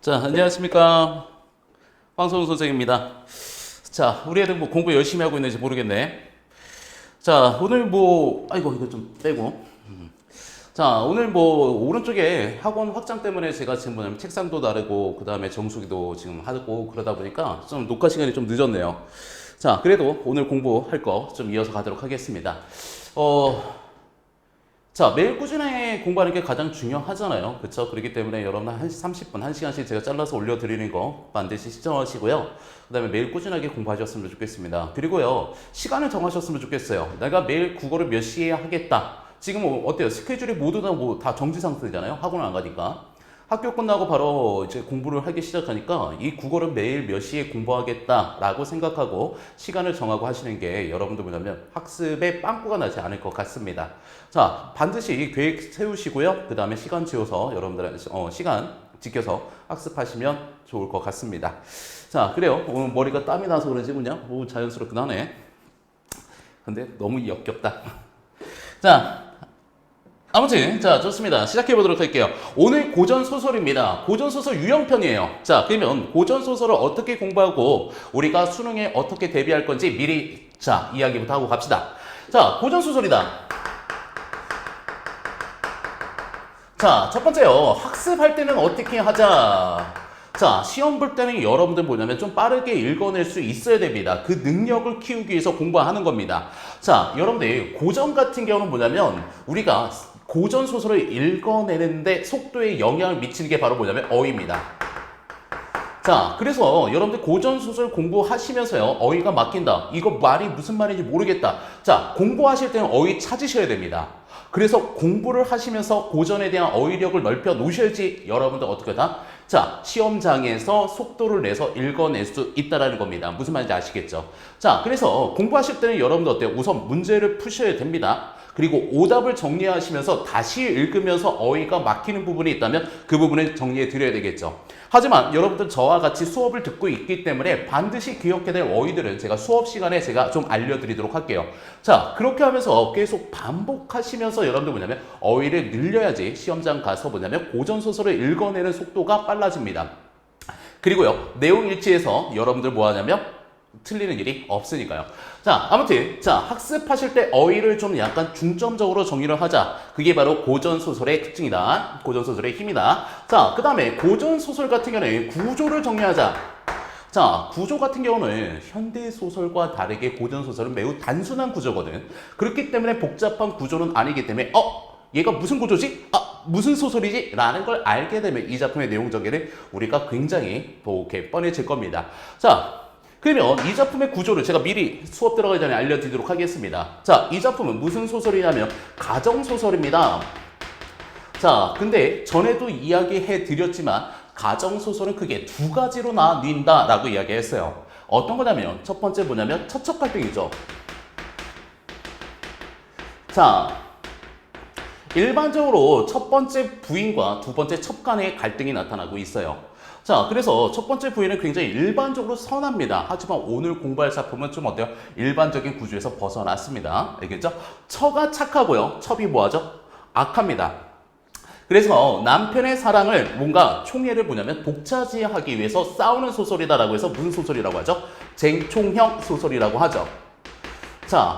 자, 안녕하십니까. 황성우 선생입니다. 자, 우리 애들 뭐 공부 열심히 하고 있는지 모르겠네. 자, 오늘 뭐, 아이고, 이거 좀 빼고. 자, 오늘 뭐, 오른쪽에 학원 확장 때문에 제가 지금 뭐냐면 책상도 다르고, 그 다음에 정수기도 지금 하고, 그러다 보니까 좀 녹화 시간이 좀 늦었네요. 자, 그래도 오늘 공부할 거 좀 이어서 가도록 하겠습니다. 자, 매일 꾸준히 공부하는 게 가장 중요하잖아요. 그쵸? 그렇기 때문에 여러분 한 30분, 1시간씩 제가 잘라서 올려드리는 거 반드시 시청하시고요. 그 다음에 매일 꾸준하게 공부하셨으면 좋겠습니다. 그리고요, 시간을 정하셨으면 좋겠어요. 내가 매일 국어를 몇 시에 하겠다. 지금 뭐 어때요? 스케줄이 모두 다 뭐 다 정지 상태잖아요. 학원을 안 가니까. 학교 끝나고 바로 이제 공부를 하기 시작하니까 이 국어를 매일 몇 시에 공부하겠다라고 생각하고 시간을 정하고 하시는 게 여러분들 뭐냐면 학습에 빵꾸가 나지 않을 것 같습니다. 자, 반드시 계획 세우시고요. 그 다음에 시간 지어서 여러분들 시간 지켜서 학습하시면 좋을 것 같습니다. 자, 그래요. 오늘 머리가 땀이 나서 그런지 그냥 자연스럽긴 하네. 근데 너무 역겹다. 자, 아무튼 자 좋습니다. 시작해 보도록 할게요. 오늘 고전 소설입니다. 고전 소설 유형편이에요. 자, 그러면 고전 소설을 어떻게 공부하고 우리가 수능에 어떻게 대비할 건지 미리 자 이야기부터 하고 갑시다. 자, 고전 소설이다. 자, 첫 번째요. 학습할 때는 어떻게 하자. 자, 시험 볼 때는 여러분들 뭐냐면 좀 빠르게 읽어낼 수 있어야 됩니다. 그 능력을 키우기 위해서 공부하는 겁니다. 자, 여러분들 고전 같은 경우는 뭐냐면 우리가 고전 소설을 읽어내는데 속도에 영향을 미치는 게 바로 뭐냐면 어휘입니다. 자, 그래서 여러분들 고전 소설 공부하시면서요, 어휘가 막힌다. 이거 말이 무슨 말인지 모르겠다. 자, 공부하실 때는 어휘 찾으셔야 됩니다. 그래서 공부를 하시면서 고전에 대한 어휘력을 넓혀 놓으셔야지 여러분들 어떻게 하다? 자, 시험장에서 속도를 내서 읽어낼 수 있다는 겁니다. 무슨 말인지 아시겠죠? 자, 그래서 공부하실 때는 여러분들 어때요? 우선 문제를 푸셔야 됩니다. 그리고 오답을 정리하시면서 다시 읽으면서 어휘가 막히는 부분이 있다면 그 부분을 정리해 드려야 되겠죠. 하지만 여러분들 저와 같이 수업을 듣고 있기 때문에 반드시 기억해야 될 어휘들은 제가 수업 시간에 제가 좀 알려드리도록 할게요. 자, 그렇게 하면서 계속 반복하시면서 여러분들 뭐냐면 어휘를 늘려야지 시험장 가서 뭐냐면 고전소설을 읽어내는 속도가 빨라집니다. 그리고요, 내용 일치해서 여러분들 뭐 하냐면 틀리는 일이 없으니까요. 자, 아무튼 자 학습하실 때 어휘를 좀 약간 중점적으로 정리를 하자. 그게 바로 고전소설의 특징이다. 고전소설의 힘이다. 자, 그 다음에 고전소설 같은 경우는 구조를 정리하자. 자, 구조 같은 경우는 현대소설과 다르게 고전소설은 매우 단순한 구조거든. 그렇기 때문에 복잡한 구조는 아니기 때문에 얘가 무슨 구조지? 무슨 소설이지? 라는 걸 알게 되면 이 작품의 내용 전개는 우리가 굉장히 이렇게 뻔해질 겁니다. 자, 그러면 이 작품의 구조를 제가 미리 수업 들어가기 전에 알려드리도록 하겠습니다. 자, 이 작품은 무슨 소설이냐면 가정소설입니다. 자, 근데 전에도 이야기해 드렸지만 가정소설은 크게 두 가지로 나뉜다 라고 이야기했어요. 어떤 거냐면 첫 번째 뭐냐면 처척 갈등이죠. 자, 일반적으로 첫 번째 부인과 두 번째 첩 간의 갈등이 나타나고 있어요. 자, 그래서 첫 번째 부인은 굉장히 일반적으로 선합니다. 하지만 오늘 공부할 작품은 좀 어때요? 일반적인 구조에서 벗어났습니다. 알겠죠? 처가 착하고요. 첩이 뭐하죠? 악합니다. 그래서 남편의 사랑을 뭔가 총애를 뭐냐면 독차지하기 위해서 싸우는 소설이다라고 해서 무슨 소설이라고 하죠? 쟁총형 소설이라고 하죠. 자,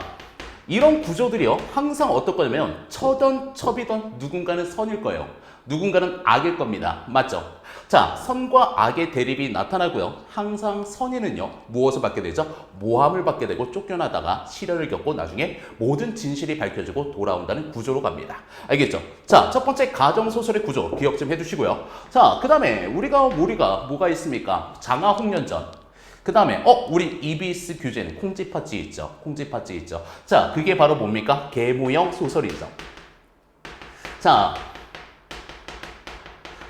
이런 구조들이요 항상 어떨 거냐면 처든 첩이든 누군가는 선일 거예요. 누군가는 악일 겁니다. 맞죠? 자, 선과 악의 대립이 나타나고요. 항상 선인은요 무엇을 받게 되죠? 모함을 받게 되고 쫓겨나다가 시련을 겪고 나중에 모든 진실이 밝혀지고 돌아온다는 구조로 갑니다. 알겠죠? 자, 첫 번째 가정소설의 구조 기억 좀 해주시고요. 자, 그 다음에 우리가 뭐가 있습니까? 장하홍련전. 그 다음에 우리 EBS 규제는 콩쥐팥쥐 있죠. 콩쥐팥쥐 있죠. 자, 그게 바로 뭡니까? 계모형 소설이죠. 자,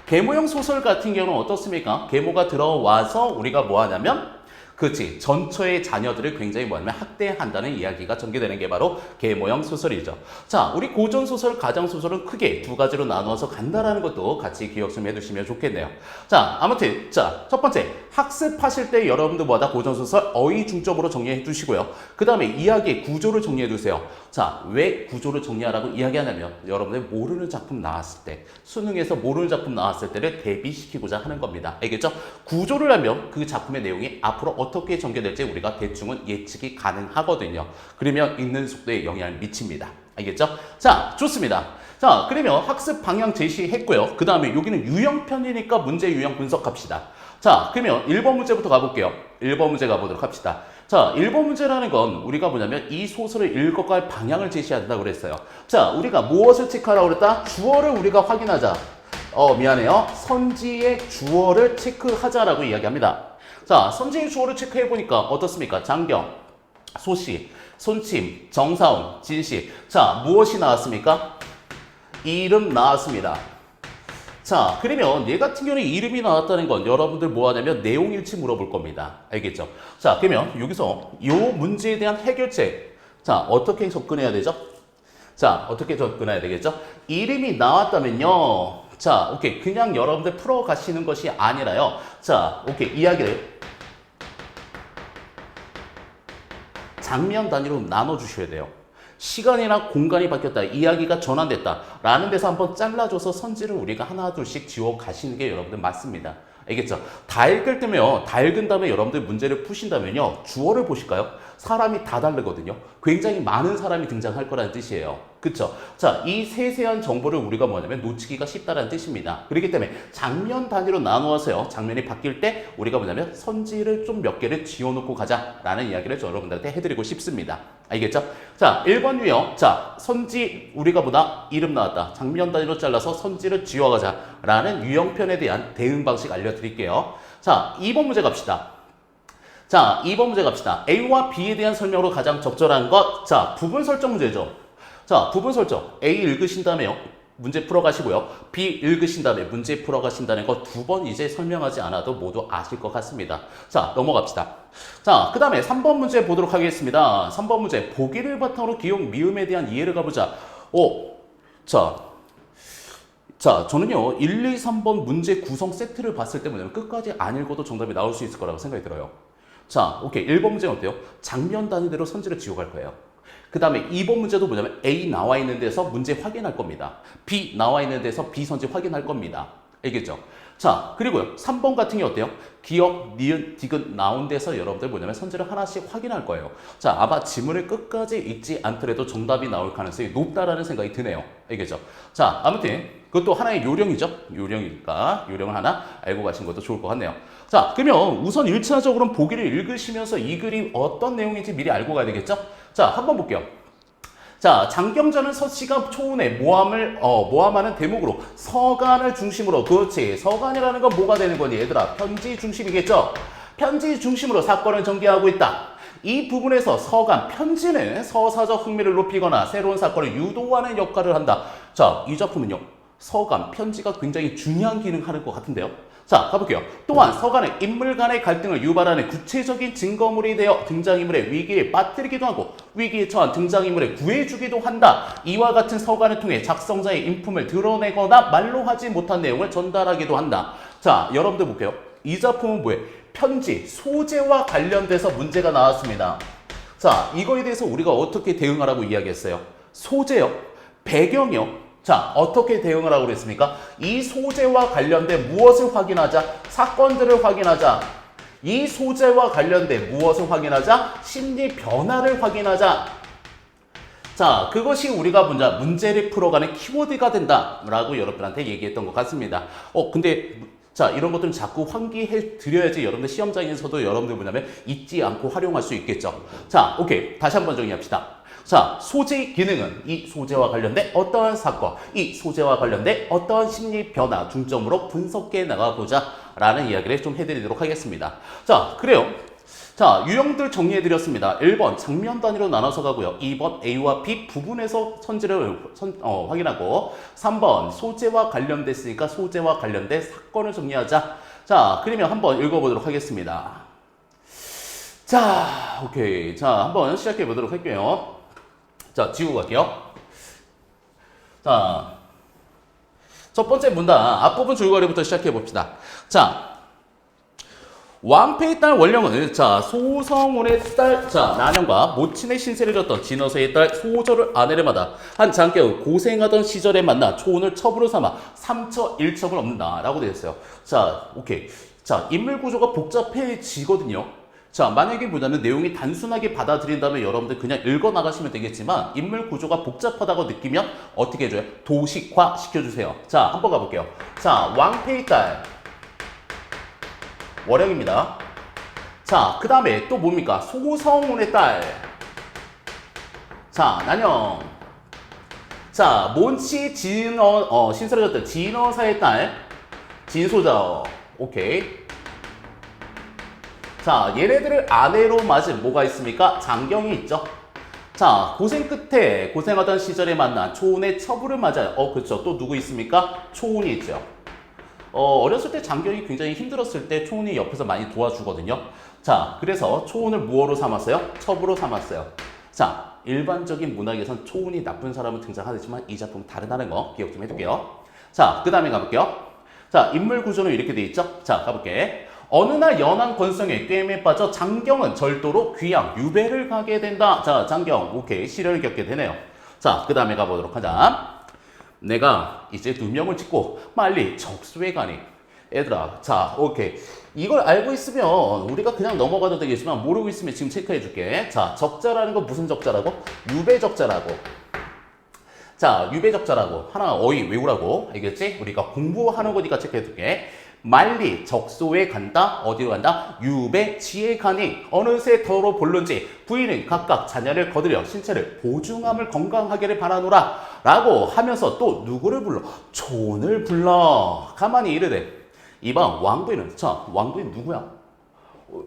계모형 소설 같은 경우는 어떻습니까? 계모가 들어와서 우리가 뭐 하냐면 그렇지. 전처의 자녀들을 굉장히 뭐냐면 학대한다는 이야기가 전개되는 게 바로 계모형 소설이죠. 자, 우리 고전 소설, 가정 소설은 크게 두 가지로 나누어서 간다라는 것도 같이 기억 좀 해두시면 좋겠네요. 자, 아무튼 자, 첫 번째 학습하실 때 여러분들 뭐다 고전 소설 어휘 중점으로 정리해 두시고요. 그 다음에 이야기의 구조를 정리해 두세요. 자, 왜 구조를 정리하라고 이야기하냐면 여러분들 모르는 작품 나왔을 때, 수능에서 모르는 작품 나왔을 때를 대비시키고자 하는 겁니다. 알겠죠? 구조를 하면 그 작품의 내용이 앞으로 어떻게 전개될지 우리가 대충은 예측이 가능하거든요. 그러면 읽는 속도에 영향을 미칩니다. 알겠죠? 자, 좋습니다. 자, 그러면 학습 방향 제시했고요. 그 다음에 여기는 유형편이니까 문제 유형 분석합시다. 자, 그러면 1번 문제부터 가볼게요. 1번 문제 가보도록 합시다. 자, 1번 문제라는 건 우리가 뭐냐면 이 소설을 읽어갈 방향을 제시한다고 그랬어요. 자, 우리가 무엇을 체크하라고 그랬다? 주어를 우리가 확인하자. 미안해요. 선지의 주어를 체크하자라고 이야기합니다. 자, 선지의 주어를 체크해보니까 어떻습니까? 장경, 소씨, 손침, 정사운, 진씨. 자, 무엇이 나왔습니까? 이름 나왔습니다. 자, 그러면 얘 같은 경우는 이름이 나왔다는 건 여러분들 뭐 하냐면 내용일치 물어볼 겁니다. 알겠죠? 자, 그러면 여기서 이 문제에 대한 해결책. 자, 어떻게 접근해야 되죠? 자, 어떻게 접근해야 되겠죠? 이름이 나왔다면요. 자, 오케이. 그냥 여러분들 풀어가시는 것이 아니라요. 자, 오케이. 이야기를 장면 단위로 나눠주셔야 돼요. 시간이나 공간이 바뀌었다, 이야기가 전환됐다 라는 데서 한번 잘라줘서 선지를 우리가 하나 둘씩 지워 가시는 게 여러분들 맞습니다. 알겠죠? 다 읽을 때면요, 다 읽은 다음에 여러분들 문제를 푸신다면요, 주어를 보실까요? 사람이 다 다르거든요. 굉장히 많은 사람이 등장할 거라는 뜻이에요. 그쵸? 자, 이 세세한 정보를 우리가 뭐냐면 놓치기가 쉽다는 뜻입니다. 그렇기 때문에 장면 단위로 나누어서요, 장면이 바뀔 때 우리가 뭐냐면 선지를 좀 몇 개를 지워놓고 가자라는 이야기를 여러분들한테 해드리고 싶습니다. 알겠죠? 자, 1번 유형. 자, 선지 우리가 보다 이름 나왔다. 장면 단위로 잘라서 선지를 지워가자라는 유형편에 대한 대응 방식 알려드릴게요. 자, 2번 문제 갑시다. 자, 2번 문제 갑시다. A와 B에 대한 설명으로 가장 적절한 것. 자, 부분 설정 문제죠. 자, 부분 설정. A 읽으신 다음에요, 문제 풀어가시고요. B 읽으신 다음에 문제 풀어가신다는 거 두 번 이제 설명하지 않아도 모두 아실 것 같습니다. 자, 넘어갑시다. 자, 그 다음에 3번 문제 보도록 하겠습니다. 3번 문제. 보기를 바탕으로 기용, 미음에 대한 이해를 가보자. 자, 저는요, 1, 2, 3번 문제 구성 세트를 봤을 때 뭐냐면 끝까지 안 읽어도 정답이 나올 수 있을 거라고 생각이 들어요. 자, 오케이. 1번 문제는 어때요? 장면 단위대로 선지를 지워갈 거예요. 그 다음에 2번 문제도 뭐냐면 A 나와 있는 데서 문제 확인할 겁니다. B 나와 있는 데서 B 선지 확인할 겁니다. 알겠죠? 자, 그리고요, 3번 같은 게 어때요? 기억, 니은, 디귿 나온 데서 여러분들 뭐냐면 선지를 하나씩 확인할 거예요. 자, 아마 지문을 끝까지 읽지 않더라도 정답이 나올 가능성이 높다라는 생각이 드네요. 알겠죠? 자, 아무튼 그것도 하나의 요령이죠. 요령이니까 요령을 하나 알고 가시는 것도 좋을 것 같네요. 자, 그러면 우선 1차적으로는 보기를 읽으시면서 이 글이 어떤 내용인지 미리 알고 가야 되겠죠? 자, 한번 볼게요. 자, 장경자는 서씨가 초운에 모함하는 대목으로 서간을 중심으로, 그렇지, 서간이라는 건 뭐가 되는 거니 얘들아? 편지 중심이겠죠? 편지 중심으로 사건을 전개하고 있다. 이 부분에서 서간, 편지는 서사적 흥미를 높이거나 새로운 사건을 유도하는 역할을 한다. 자, 이 작품은요, 서간, 편지가 굉장히 중요한 기능을 하는 것 같은데요. 자, 가볼게요. 또한 서간은 인물 간의 갈등을 유발하는 구체적인 증거물이 되어 등장인물의 위기에 빠뜨리기도 하고 위기에 처한 등장인물을 구해주기도 한다. 이와 같은 서간을 통해 작성자의 인품을 드러내거나 말로 하지 못한 내용을 전달하기도 한다. 자, 여러분들 볼게요. 이 작품은 뭐예요? 편지, 소재와 관련돼서 문제가 나왔습니다. 자, 이거에 대해서 우리가 어떻게 대응하라고 이야기했어요? 소재요, 배경이요. 자, 어떻게 대응을 하고 그랬습니까? 이 소재와 관련된 무엇을 확인하자? 사건들을 확인하자. 이 소재와 관련된 무엇을 확인하자? 심리 변화를 확인하자. 자, 그것이 우리가 문제를 풀어가는 키워드가 된다라고 여러분들한테 얘기했던 것 같습니다. 근데 자, 이런 것들은 자꾸 환기해 드려야지 여러분들 시험장에서도 여러분들 뭐냐면 잊지 않고 활용할 수 있겠죠. 자, 오케이. 다시 한번 정리합시다. 자, 소재의 기능은 이 소재와 관련된 어떠한 사건, 이 소재와 관련된 어떠한 심리 변화 중점으로 분석해 나가보자 라는 이야기를 좀 해드리도록 하겠습니다. 자, 그래요. 자, 유형들 정리해드렸습니다. 1번 장면 단위로 나눠서 가고요. 2번 A와 B 부분에서 선지를 확인하고 3번 소재와 관련됐으니까 소재와 관련된 사건을 정리하자. 자, 그러면 한번 읽어보도록 하겠습니다. 자, 오케이. 자, 한번 시작해 보도록 할게요. 자, 지우고 갈게요. 자, 첫 번째 문단 앞부분 줄거리부터 시작해 봅시다. 자, 왕패의 딸 원령은 자 소성운의 딸 자 난영과 모친의 신세를 졌던 진어세의 딸 소절을 아내를 받아 한 장께의 고생하던 시절에 만나 초혼을 첩으로 삼아 삼처 일척을 얻는다 라고 되어 있어요. 자 오케이. 자 인물 구조가 복잡해지거든요. 자 만약에 보자면 내용이 단순하게 받아들인다면 여러분들 그냥 읽어 나가시면 되겠지만 인물 구조가 복잡하다고 느끼면 어떻게 해줘요? 도식화 시켜주세요. 자 한번 가볼게요. 자 왕패의 딸 월영입니다. 자, 그 다음에 또 뭡니까? 소성운의 딸. 자, 난영. 자, 몬치 신설을 졌던 진어사의 딸. 진소자. 오케이. 자, 얘네들을 아내로 맞은 뭐가 있습니까? 장경이 있죠. 자, 고생 끝에 고생하던 시절에 만난 초운의 처부를 맞아요. 그렇죠. 또 누구 있습니까? 초운이 있죠. 어렸을 때 장경이 굉장히 힘들었을 때 초운이 옆에서 많이 도와주거든요. 자, 그래서 초운을 무엇으로 삼았어요? 첩으로 삼았어요. 자, 일반적인 문학에선 초운이 나쁜 사람은 등장하지만 이 작품은 다르다는 거 기억 좀 해둘게요. 자, 그 다음에 가볼게요. 자, 인물 구조는 이렇게 돼 있죠? 자, 가볼게. 어느 날 연한 권성에 꿰매 빠져 장경은 절도로 귀양, 유배를 가게 된다. 자, 장경, 오케이. 시련을 겪게 되네요. 자, 그 다음에 가보도록 하자. 내가 이제 누명을 찍고 빨리 적수에 가니 얘들아 자 오케이 이걸 알고 있으면 우리가 그냥 넘어가도 되겠지만 모르고 있으면 지금 체크해 줄게. 자 적자라는 건 무슨 적자라고? 유배적자라고. 자 유배적자라고 하나 어휘 외우라고 알겠지? 우리가 공부하는 거니까 체크해 줄게. 말리 적소에 간다. 어디로 간다? 유배지에 가니 어느새 더러 볼런지 부인은 각각 자녀를 거들여 신체를 보중함을 건강하기를 바라노라 라고 하면서 또 누구를 불러? 촌을 불러. 가만히 이르되 이봐 왕부인은 자 왕부인 누구야?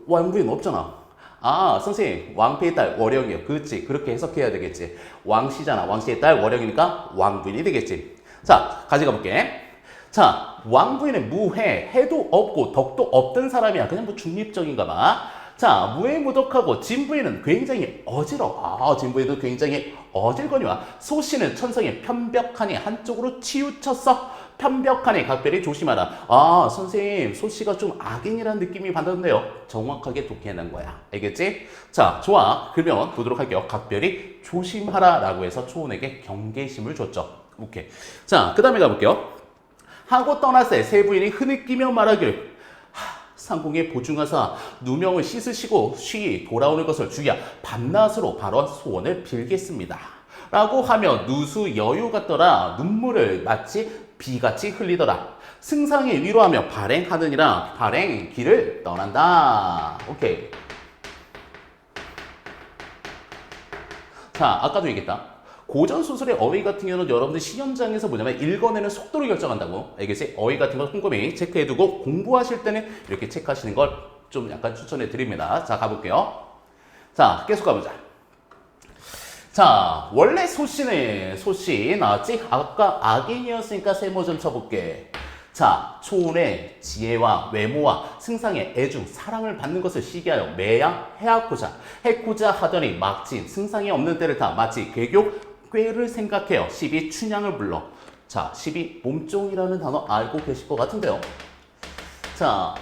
왕부인 없잖아. 아 선생님 왕패의 딸 월영이요. 그렇지 그렇게 해석해야 되겠지. 왕씨잖아. 왕씨의 딸 월영이니까 왕부인이 되겠지. 자 가져가 볼게. 자, 왕부인은 무해, 해도 없고 덕도 없던 사람이야. 그냥 뭐 중립적인가 봐. 자, 무해무덕하고 진부인은 굉장히 어지러워. 진부인은 굉장히 어질거니와 소씨는 천성에 편벽하니 한쪽으로 치우쳤어. 편벽하니 각별히 조심하라. 아, 선생님, 소씨가 좀 악인이라는 느낌이 받았는데요. 정확하게 독해낸 거야. 알겠지? 자, 좋아. 그러면 보도록 할게요. 각별히 조심하라 라고 해서 초원에게 경계심을 줬죠. 오케이. 자, 그 다음에 가볼게요. 하고 떠났을 세 부인이 흐느끼며 말하기를 상공에 보증하사 누명을 씻으시고 쉬이 돌아오는 것을 주야 밤낮으로 바로 소원을 빌겠습니다. 라고 하며 누수 여유 같더라. 눈물을 마치 비같이 흘리더라. 승상이 위로하며 발행하느니라. 발행 길을 떠난다. 오케이. 자 아까도 얘기했다. 고전 소설의 어휘 같은 경우는 여러분들 시험장에서 뭐냐면 읽어내는 속도를 결정한다고. 알겠지? 어휘 같은 거 꼼꼼히 체크해두고 공부하실 때는 이렇게 체크하시는 걸 좀 약간 추천해 드립니다. 자 가볼게요. 자 계속 가보자. 자 원래 소씨 나왔지? 아까 악인이었으니까 세모 좀 쳐볼게. 자 초운의 지혜와 외모와 승상의 애중 사랑을 받는 것을 시기하여 매양 해하고자 하더니 막진 승상이 없는 때를 타 마치 꾀를 생각해요. 12 춘향을 불러. 자 12 몸종이라는 단어 알고 계실 것 같은데요. 자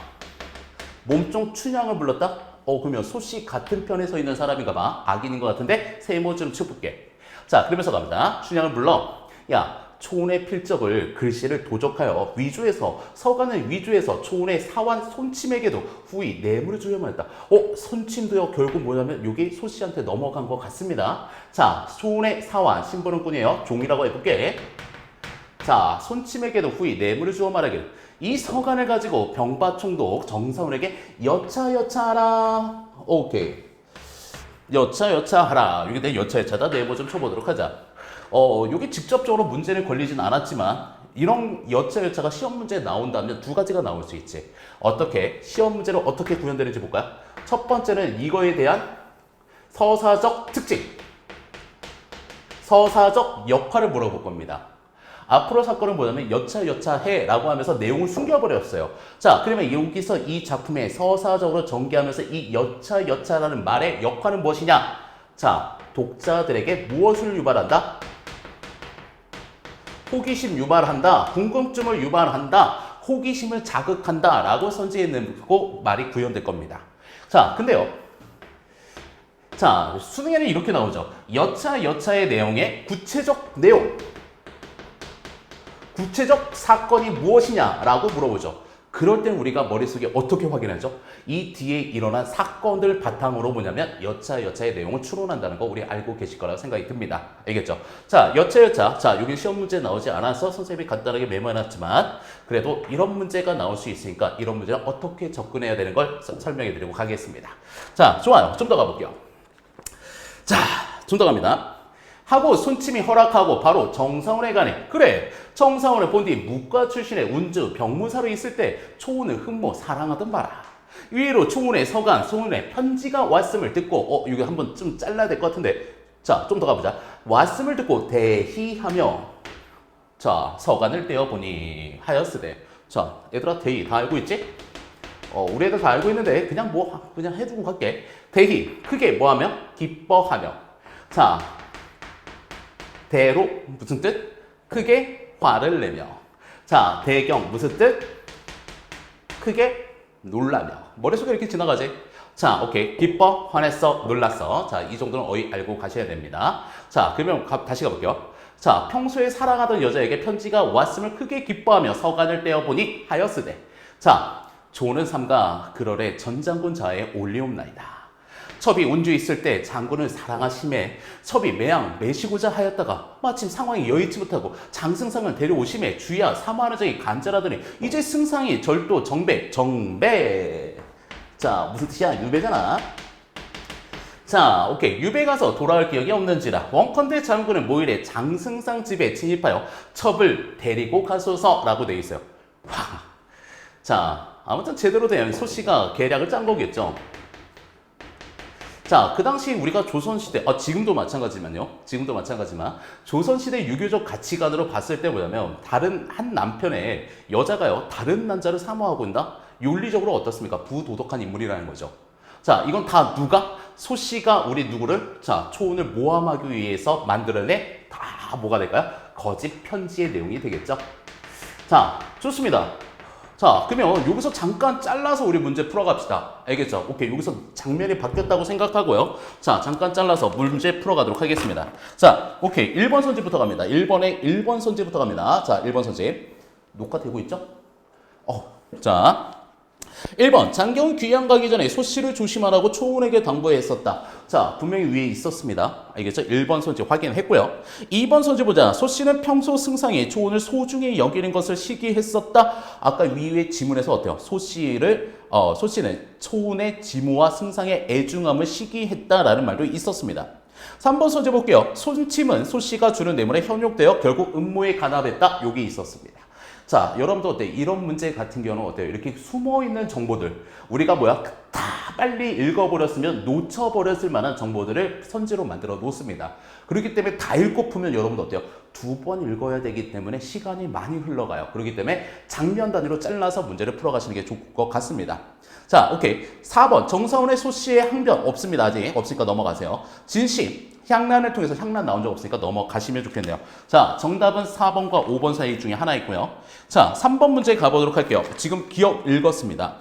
몸종 춘향을 불렀다? 그러면 소씨 같은 편에 서 있는 사람인가 봐. 악인인 것 같은데 세모 좀 쳐볼게. 자 그러면서 갑니다. 춘향을 불러. 야 초운의 필적을 글씨를 도적하여 서간을 위조해서 초운의 사완 손침에게도 후이 뇌물을 주려고 했다. 손침도요 결국 뭐냐면 이게 소씨한테 넘어간 것 같습니다. 자 초운의 사완 심부름꾼이에요. 종이라고 해볼게. 자 손침에게도 후이 뇌물을 주어 말하기를 이 서간을 가지고 병바총독 정사운에게 여차하라. 오케이. 여차하라. 이게 내 여차다. 네모 좀 쳐보도록 하자. 이게 직접적으로 문제는 걸리진 않았지만 이런 여차가 시험 문제에 나온다면 두 가지가 나올 수 있지. 어떻게? 시험 문제로 어떻게 구현되는지 볼까요? 첫 번째는 이거에 대한 서사적 특징, 서사적 역할을 물어볼 겁니다. 앞으로 사건은 뭐냐면 여차여차해라고 하면서 내용을 숨겨버렸어요. 자, 그러면 여기서 이 작품에 서사적으로 전개하면서 이 여차여차라는 말의 역할은 무엇이냐? 자, 독자들에게 무엇을 유발한다? 호기심 유발한다, 궁금증을 유발한다, 호기심을 자극한다 라고 선지했고 말이 구현될 겁니다. 자, 근데요. 자, 수능에는 이렇게 나오죠. 여차여차의 내용의 구체적 내용, 구체적 사건이 무엇이냐라고 물어보죠. 그럴 땐 우리가 머릿속에 어떻게 확인하죠? 이 뒤에 일어난 사건들 바탕으로 뭐냐면 여차여차의 내용을 추론한다는 거 우리 알고 계실 거라고 생각이 듭니다. 알겠죠? 자, 여차여차. 자, 여기 시험 문제 나오지 않아서 선생님이 간단하게 메모해놨지만 그래도 이런 문제가 나올 수 있으니까 이런 문제는 어떻게 접근해야 되는 걸 설명해 드리고 가겠습니다. 자, 좋아요. 좀 더 가볼게요. 자, 좀 더 갑니다. 하고 손침이 허락하고 바로 정사원에 가네. 그래, 정사원을 본 뒤 무과 출신의 운주 병무사로 있을 때 초운을 흠모 사랑하던 바라. 위로 초운의 서간 소운의 편지가 왔음을 듣고 이거 한번 좀 잘라야 될 것 같은데, 자, 좀 더 가보자. 왔음을 듣고 대희하며 자, 서간을 떼어보니 하였으되. 자, 얘들아, 대희 다 알고 있지? 우리 애들 다 알고 있는데 그냥 해두고 갈게. 대희, 크게 뭐하며? 기뻐하며. 자, 대로 무슨 뜻? 크게 화를 내며. 자, 대경 무슨 뜻? 크게 놀라며. 머릿속에 이렇게 지나가지? 자, 오케이. 기뻐, 화냈어, 놀랐어. 자, 이 정도는 어이 알고 가셔야 됩니다. 자, 그러면 다시 가볼게요. 자, 평소에 사랑하던 여자에게 편지가 왔음을 크게 기뻐하며 서간을 떼어보니 하였으되. 자, 조는 삼가 그러래 전장군 자에 올리옵나이다. 첩이 운주 있을 때 장군을 사랑하심에 첩이 매양 매시고자 하였다가 마침 상황이 여의치 못하고 장승상을 데려오심에 주야 사마하는 자이 간절하더니 이제 승상이 절도 정배. 자, 무슨 뜻이야? 유배잖아. 자, 오케이. 유배 가서 돌아올 기억이 없는지라 원컨대 장군은 모일에 장승상 집에 진입하여 첩을 데리고 가소서라고 돼 있어요. 자, 아무튼 제대로 된 소씨가 계략을 짠 거겠죠. 자, 그 당시 우리가 조선시대, 지금도 마찬가지지만 조선시대 유교적 가치관으로 봤을 때 뭐냐면 다른 한 남편의 여자가요 다른 남자를 사모하고 있다? 윤리적으로 어떻습니까? 부도덕한 인물이라는 거죠. 자, 이건 다 누가? 소씨가 우리 누구를? 자, 초운을 모함하기 위해서 만들어내? 다 뭐가 될까요? 거짓 편지의 내용이 되겠죠. 자, 좋습니다. 자, 그러면 여기서 잠깐 잘라서 우리 문제 풀어갑시다. 알겠죠? 오케이, 여기서 장면이 바뀌었다고 생각하고요. 자, 잠깐 잘라서 문제 풀어가도록 하겠습니다. 자, 오케이, 1번 선지부터 갑니다. 1번 선지부터 갑니다. 자, 1번 선지. 녹화되고 있죠? 자, 1번 장경은 귀양 가기 전에 소씨를 조심하라고 초운에게 당부했었다. 자, 분명히 위에 있었습니다. 알겠죠? 1번 선지 확인했고요. 2번 선지 보자. 소씨는 평소 승상이 초운을 소중히 여기는 것을 시기했었다. 아까 위의 지문에서 어때요? 소씨는 초운의 지모와 승상의 애중함을 시기했다라는 말도 있었습니다. 3번 선지 볼게요. 손침은 소씨가 주는 뇌물에 현혹되어 결국 음모에 간합했다. 여기 있었습니다. 자, 여러분도 어때요? 이런 문제 같은 경우는 어때요? 이렇게 숨어있는 정보들 우리가 다 빨리 읽어버렸으면 놓쳐버렸을 만한 정보들을 선지로 만들어 놓습니다. 그렇기 때문에 다 읽고 풀면 여러분도 어때요? 2번 읽어야 되기 때문에 시간이 많이 흘러가요. 그렇기 때문에 장면 단위로 잘라서 문제를 풀어가시는 게 좋을 것 같습니다. 자, 오케이. 4번 정사원의 소씨의 항변 없습니다. 아직 없으니까 넘어가세요. 진심 향란을 통해서 향란 나온 적 없으니까 넘어가시면 좋겠네요. 자, 정답은 4번과 5번 사이 중에 하나 있고요. 자, 3번 문제 가보도록 할게요. 지금 기억 읽었습니다.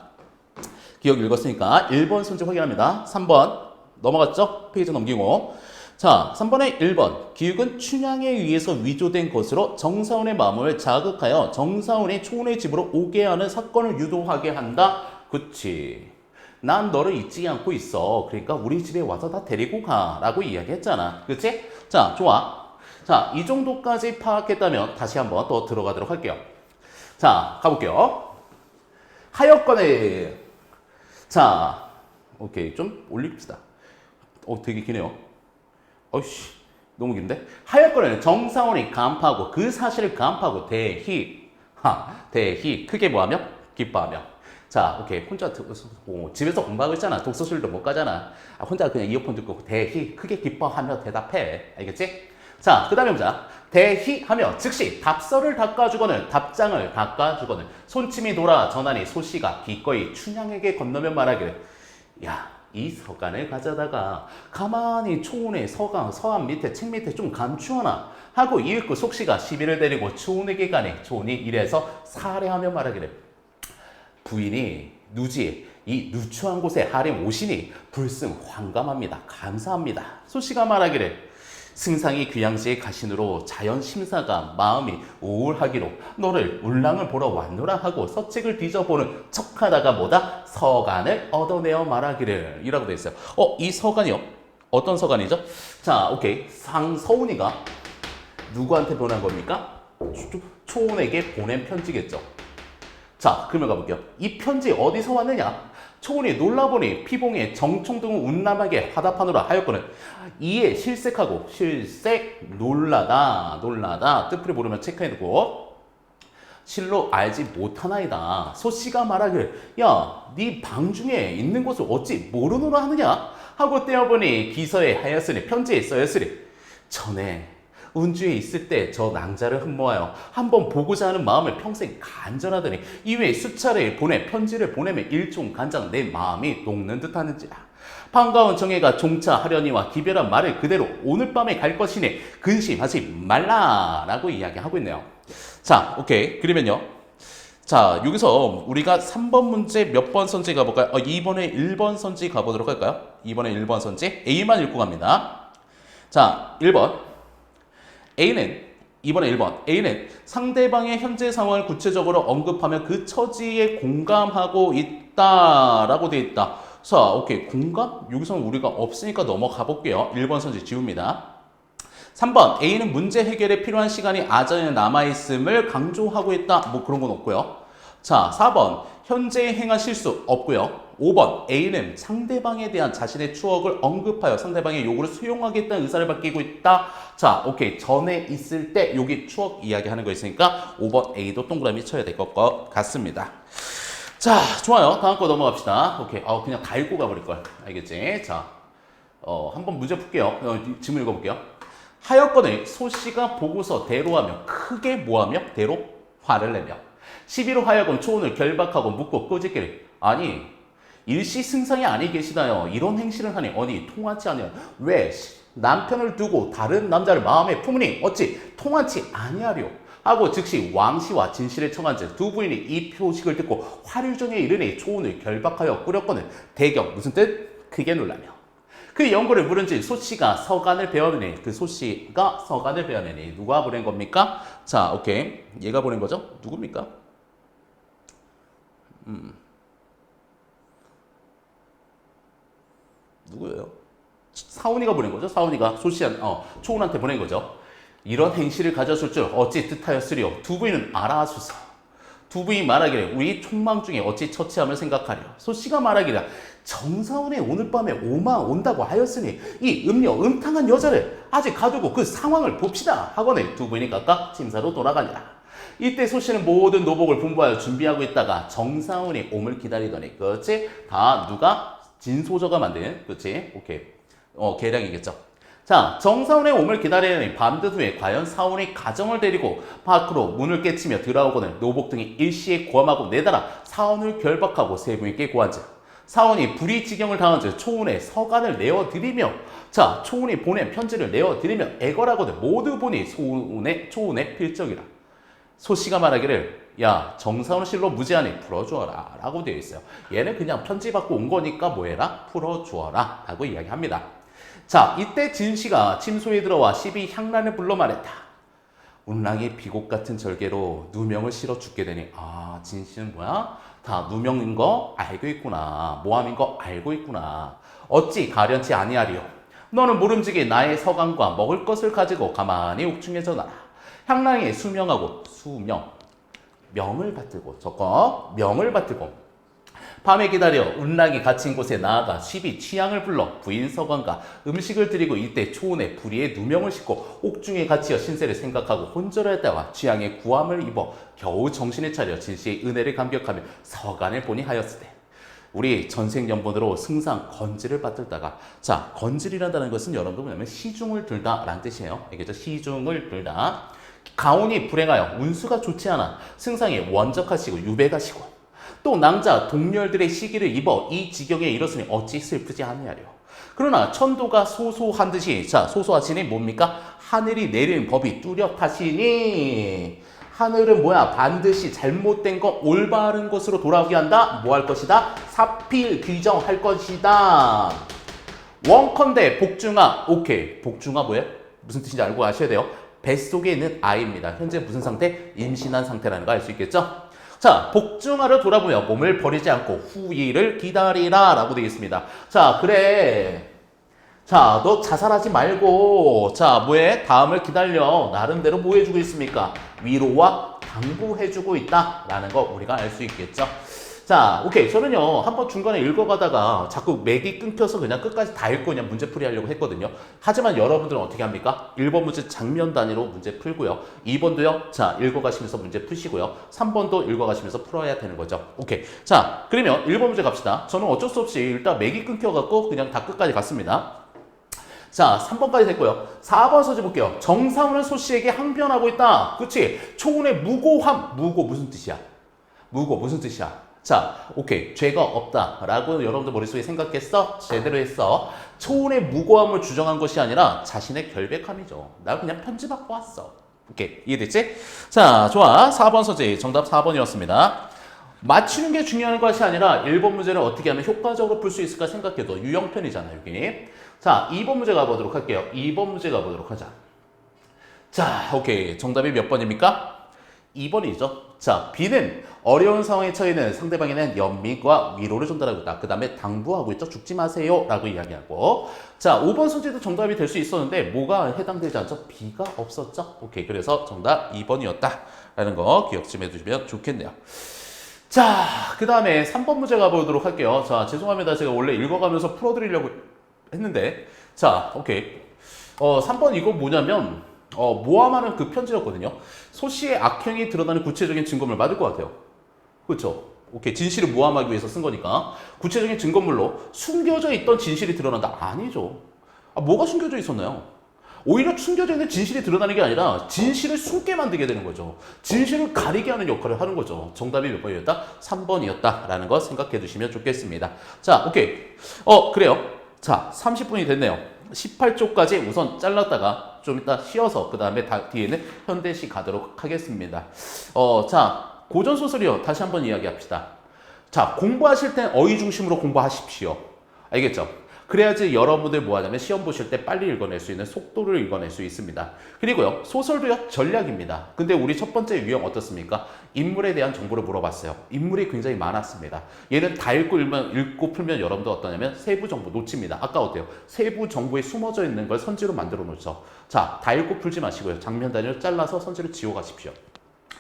기억 읽었으니까 1번 선지 확인합니다. 3번 넘어갔죠? 페이지 넘기고. 자, 3번의 1번. 기육은 춘향에 의해서 위조된 것으로 정사원의 마음을 자극하여 정사원이 초운의 집으로 오게 하는 사건을 유도하게 한다. 그치. 난 너를 잊지 않고 있어. 그러니까 우리 집에 와서 다 데리고 가. 라고 이야기했잖아. 그치? 자, 좋아. 자, 이 정도까지 파악했다면 다시 한번 또 들어가도록 할게요. 자, 가볼게요. 하여건에 자, 오케이. 좀 올립시다. 되게 기네요. 어이씨, 너무 긴데? 하여건에 정사원이 간파하고 그 사실을 간파하고 대희, 크게 뭐하며? 기뻐하며. 자, 오케이. 혼자 집에서 공부하고 있잖아. 독서실도 못 가잖아. 혼자 그냥 이어폰 듣고 대희, 크게 기뻐하며 대답해. 알겠지? 자, 그 다음에 보자. 대희하며 즉시 답서를 닦아주거늘 답장을 닦아주거늘 손침이 돌아 전하니 소씨가 기꺼이 춘향에게 건너며 말하기를 야, 이 서간을 가져다가 가만히 초운의 서간 밑에 책 밑에 좀 감추어놔 하고 이윽고 속씨가 시비를 데리고 초운에게 가니 초운이 이래서 살해하며 말하기를 부인이 누지 이 누추한 곳에 하림 오시니 불승 환감합니다. 감사합니다. 소씨가 말하기를 승상이 귀양지에 가신으로 자연 심사가 마음이 우울하기로 너를 울랑을 보러 왔노라 하고 서책을 뒤져보는 척하다가 뭐다? 서간을 얻어내어 말하기를 이라고 되어 있어요. 이 서간이요? 어떤 서간이죠? 자, 오케이. 서운이가 누구한테 보낸 겁니까? 초운에게 보낸 편지겠죠. 자, 그러면 가볼게요. 이 편지 어디서 왔느냐? 초운이 놀라보니 피봉에 정총등을 운남하게 화답하노라 하였거늘 이에 실색하고 실색 놀라다 뜻풀이 모르면 체크해두고 실로 알지 못하나이다. 소씨가 말하길 야, 네 방 중에 있는 것을 어찌 모르노라 하느냐 하고 떼어보니 기서에 하였으니 편지에 써였으니 전에 운주에 있을 때 저 낭자를 흠모하여 한번 보고자 하는 마음을 평생 간절하더니 이외에 수차례 편지를 보내면 일종 간장 내 마음이 녹는 듯 하는지라. 반가운 정혜가 종차 하려니와 기별한 말을 그대로 오늘 밤에 갈 것이니 근심하지 말라 라고 이야기하고 있네요. 자, 오케이. 그러면요. 자, 여기서 우리가 3번 문제 몇 번 선지 가볼까요? 이번에 1번 선지 가보도록 할까요? 이번에 1번 선지 A만 읽고 갑니다. 자, 1번 이번에 1번 A는 상대방의 현재 상황을 구체적으로 언급하며 그 처지에 공감하고 있다라고 되어 있다. 자, 오케이. 공감? 여기서는 우리가 없으니까 넘어가 볼게요. 1번 선지 지웁니다. 3번 A는 문제 해결에 필요한 시간이 아전에 남아있음을 강조하고 있다. 뭐 그런 건 없고요. 자, 4번 현재 행한 실수 없고요. 5번 A는 상대방에 대한 자신의 추억을 언급하여 상대방의 요구를 수용하겠다는 의사를 밝히고 있다. 자, 오케이. 전에 있을 때 여기 추억 이야기하는 거 있으니까 5번 A도 동그라미 쳐야 될 것 같습니다. 자, 좋아요. 다음 거 넘어갑시다. 오케이. 그냥 다 읽고 가버릴걸. 알겠지? 자, 한번 문제 풀게요. 질문 읽어볼게요. 하였거늘 소씨가 보고서 대로하며 크게 뭐하며 대로 화를 내며 시비로 하여금 초운을 결박하고 묻고 꼬집기를 아니 일시 승상이 아니 계시나요? 이런 행실을 하니 어니 통하지 아니하여 왜 남편을 두고 다른 남자를 마음에 품으니 어찌 통하지 아니하려 하고 즉시 왕씨와 진실을 청한즉 두 부인이 이 표식을 듣고 화류정에 이르니 초운을 결박하여 꾸렸거늘 대경 무슨 뜻? 크게 놀라며 그 연고를 물은즉 소씨가 서간을 베어내니 그 소씨가 서간을 베어내니 누가 보낸 겁니까? 자, 오케이. 얘가 보낸 거죠? 누굽니까? 누구예요? 사훈이가 보낸 거죠? 사훈이가 초운한테 보낸 거죠. 이런 행실을 가졌을 줄 어찌 뜻하였으리요. 두 부인은 알아하소서. 두 부인이 말하기를 우리 촉망 중에 어찌 처치함을 생각하려. 소씨가 말하기를 정사훈이 오늘 밤에 온다고 하였으니 이 음탕한 여자를 아직 가두고 그 상황을 봅시다 하거늘 두 부인이 각각 침사로 돌아가니라. 이때 소씨는 모든 노복을 분부하여 준비하고 있다가 정사훈이 옴을 기다리더니 그렇지? 다 누가? 진소저가 만든 그렇지? 오케이. 계량이겠죠. 자, 정사훈의 옴을 기다리는 밤늦 후에 과연 사훈이 가정을 데리고 밖으로 문을 깨치며 들어오거늘 노복 등이 일시에 고함하고 내달아 사훈을 결박하고 세 부인께 고한즉 사훈이 불의지경을 당한즉 초운의 서간을 내어드리며 자, 초운이 보낸 편지를 내어드리며 애걸하거든 모두 보니 초운의 필적이라. 소씨가 말하기를 야, 정사훈 실로 무제한히 풀어주어라 라고 되어 있어요. 얘는 그냥 편지 받고 온 거니까 뭐해라? 풀어주어라 라고 이야기합니다. 자, 이때 진씨가 침소에 들어와 시비 향란을 불러 말했다. 운랑이 비곡 같은 절개로 누명을 실어 죽게 되니 진씨는 뭐야? 다 누명인 거 알고 있구나. 모함인 거 알고 있구나. 어찌 가련치 아니하리요. 너는 모름지기 나의 서강과 먹을 것을 가지고 가만히 옥중에 전하라. 향랑이 명을 받들고 명을 받들고 밤에 기다려 운랑이 갇힌 곳에 나아가 시비 취향을 불러 부인 서관과 음식을 드리고 이때 초운의 불의에 누명을 싣고 옥중에 갇히어 신세를 생각하고 혼절하였다가 취향의 구함을 입어 겨우 정신을 차려 진씨의 은혜를 감격하며 서간을 보니 하였으되 우리 전생연분으로 승상 건지를 받들다가 자 건질이란다는 것은 여러분들 뭐냐면 시중을 들다라는 뜻이에요. 알겠죠? 시중을 들다. 가온이 불행하여 운수가 좋지 않아 승상이 원적하시고 유배가시고 또 낭자 동렬들의 시기를 입어 이 지경에 이르으니 어찌 슬프지 아니하려. 그러나 천도가 소소한 듯이 자 소소하시니 뭡니까? 하늘이 내린 법이 뚜렷하시니 하늘은 뭐야? 반드시 잘못된 거 올바른 것으로 돌아오게 한다. 뭐 할 것이다? 사필 규정할 것이다. 원컨대 복중아. 오케이. 복중아 뭐예요? 무슨 뜻인지 알고 아셔야 돼요. 뱃속에 있는 아이입니다. 현재 무슨 상태? 임신한 상태라는 거 알 수 있겠죠? 자, 복중아를 돌아보며 몸을 버리지 않고 후일을 기다리라 라고 되어 있습니다. 자, 그래. 자, 너 자살하지 말고 자, 뭐해? 다음을 기다려. 나름대로 뭐 해주고 있습니까? 위로와 당부해주고 있다라는 거 우리가 알 수 있겠죠? 자, 오케이. 저는요, 한번 중간에 읽어가다가 자꾸 맥이 끊겨서 그냥 끝까지 다 읽고 그냥 문제풀이 하려고 했거든요. 하지만 여러분들은 어떻게 합니까? 1번 문제 장면 단위로 문제 풀고요. 2번도요, 자, 읽어가시면서 문제 푸시고요. 3번도 읽어가시면서 풀어야 되는 거죠. 오케이. 자, 그러면 1번 문제 갑시다. 저는 어쩔 수 없이 일단 맥이 끊겨갖고 그냥 다 끝까지 갔습니다. 자, 3번까지 됐고요. 4번 서지 볼게요. 정사훈은 소씨에게 항변하고 있다. 그치? 초운의 무고함. 무고 무슨 뜻이야? 무고 무슨 뜻이야? 자, 오케이. 죄가 없다. 라고 여러분들 머릿속에 생각했어? 제대로 했어. 초운의 무고함을 주장한 것이 아니라 자신의 결백함이죠. 나 그냥 편지받고 왔어. 오케이. 이해됐지? 자, 좋아. 4번 서지. 정답 4번이었습니다. 맞추는 게 중요한 것이 아니라 1번 문제를 어떻게 하면 효과적으로 풀 수 있을까 생각해도 유형편이잖아요, 여기. 자, 2번 문제 가보도록 할게요. 2번 문제 가보도록 하자. 자, 오케이. 정답이 몇 번입니까? 2번이죠. 자, B는 어려운 상황에 처해는 상대방에는 연민과 위로를 전달하고 있다. 그 다음에 당부하고 있죠. 죽지 마세요. 라고 이야기하고. 자, 5번 소지도 정답이 될 수 있었는데 뭐가 해당되지 않죠? B가 없었죠. 오케이. 그래서 정답 2번이었다. 라는 거 기억 좀 해두시면 좋겠네요. 자, 그 다음에 3번 문제 가보도록 할게요. 자, 죄송합니다. 제가 원래 읽어가면서 풀어드리려고 했는데. 자, 오케이. 3번 이거 뭐냐면, 모함하는 그 편지였거든요. 소 씨의 악행이 드러나는 구체적인 증거물 맞을 것 같아요. 그렇죠? 오케이. 진실을 모함하기 위해서 쓴 거니까. 구체적인 증거물로 숨겨져 있던 진실이 드러난다. 아니죠. 뭐가 숨겨져 있었나요? 오히려 숨겨져 있는 진실이 드러나는 게 아니라 진실을 숨게 만들게 되는 거죠. 진실을 가리게 하는 역할을 하는 거죠. 정답이 몇 번이었다? 3번이었다. 라는 거 생각해 두시면 좋겠습니다. 자, 오케이. 그래요. 자, 30분이 됐네요. 18쪽까지 우선 잘랐다가 좀 이따 쉬어서 그 다음에 뒤에는 현대시 가도록 하겠습니다. 자, 고전소설이요. 다시 한번 이야기합시다. 자, 공부하실 땐 어휘 중심으로 공부하십시오. 알겠죠? 그래야지 여러분들 뭐 하냐면 시험 보실 때 빨리 읽어낼 수 있는 속도를 읽어낼 수 있습니다. 그리고요, 소설도요, 전략입니다. 근데 우리 첫 번째 유형 어떻습니까? 인물에 대한 정보를 물어봤어요. 인물이 굉장히 많았습니다. 얘는 다 읽고 풀면 여러분들 어떠냐면 세부 정보 놓칩니다. 아까 어때요? 세부 정보에 숨어져 있는 걸 선지로 만들어 놓죠. 자, 다 읽고 풀지 마시고요. 장면 단위로 잘라서 선지로 지워 가십시오.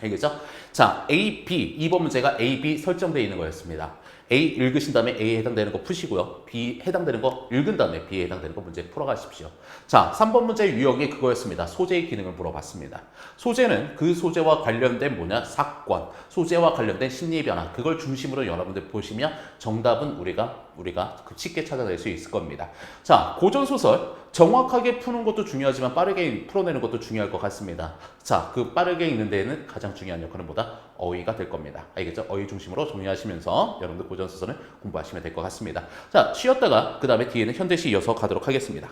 알겠죠? 자, A, B. 2번 문제가 A, B 설정되어 있는 거였습니다. A 읽으신 다음에 A에 해당되는 거 푸시고요. B 해당되는 거 읽은 다음에 B에 해당되는 거 문제 풀어가십시오. 자, 3번 문제 유형이 그거였습니다. 소재의 기능을 물어봤습니다. 소재는 그 소재와 관련된 뭐냐? 사건, 소재와 관련된 심리 변화, 그걸 중심으로 여러분들 보시면 정답은 우리가 쉽게 찾아낼 수 있을 겁니다. 자, 고전소설 정확하게 푸는 것도 중요하지만 빠르게 풀어내는 것도 중요할 것 같습니다. 자, 그 빠르게 읽는 데에는 가장 중요한 역할은 뭐다? 어휘가 될 겁니다. 알겠죠? 어휘 중심으로 정리하시면서 여러분들 고전소설을 공부하시면 될 것 같습니다. 자, 쉬었다가 그 다음에 뒤에는 현대시 이어서 가도록 하겠습니다.